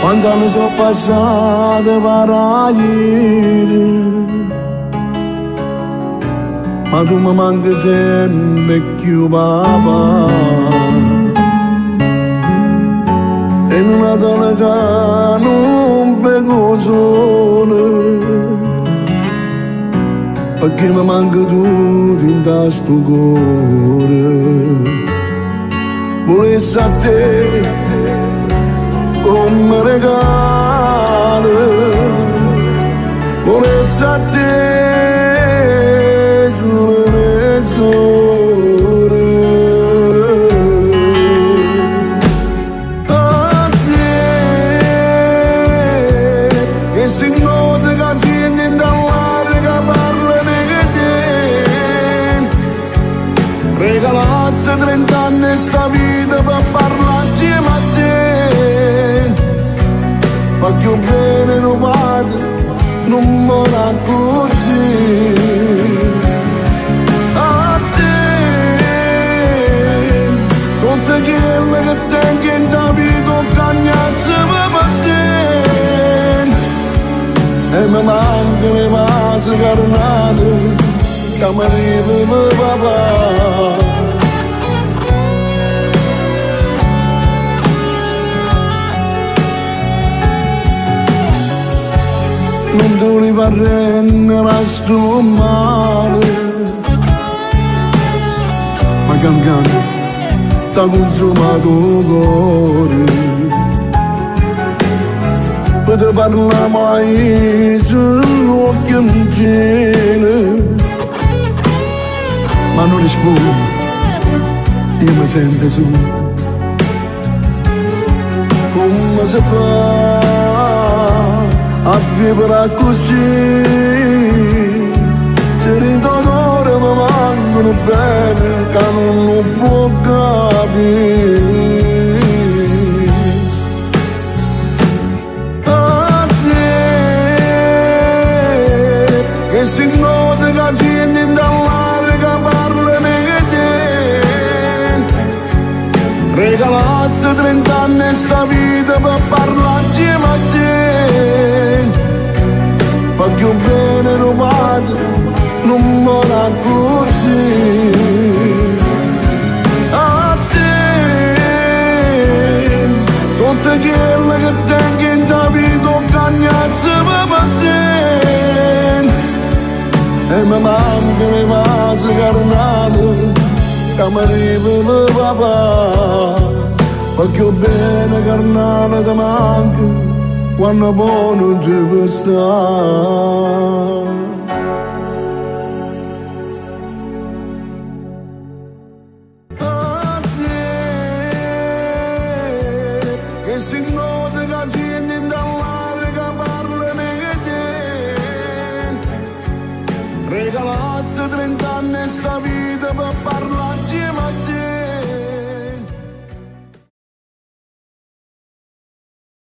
Quanti anni sono passati per ieri, ma tu mi manchi sempre più papà. E una donna che non vengo solo, perché mi manca tu in sto cuore. Volessi a te come regalo, volessi a te solo mezz'ora. A te che si nota che gente in dall'aria che parla di te, regalazzi 30 anni sta vita per parlare insieme a te. Ma più bene non vado, non mora così. A te, tutte quelle che tengo in da vita, cagnazze per te. E mi manca le vasi carnate, che mi arriva papà. Non devi prendere sto male, ma pian piano t'ha consumato il cuore. Poi ti parla mai sull'occhio in cielo, ma non rispondo, io mi sento su. Come si fa a vivere così, se i dolori mi vanno bene, che non lo può capire. A te, che si nota che gente in dall'aria che parla di te, regalazzi 30 anni sta vita per parlare insieme a te. Ma più bene non vado, non mora così. A te, tutte quelle che tengo in da vita, cagnazze per te. E mi manca le vasi carnate, che mi arriva papà. Ma più bene carnale ti manca, quando poi non ci può stare. A te, che si nota che gente in dall'aria che parla di te, regalazzi 30 anni sta vita per parlare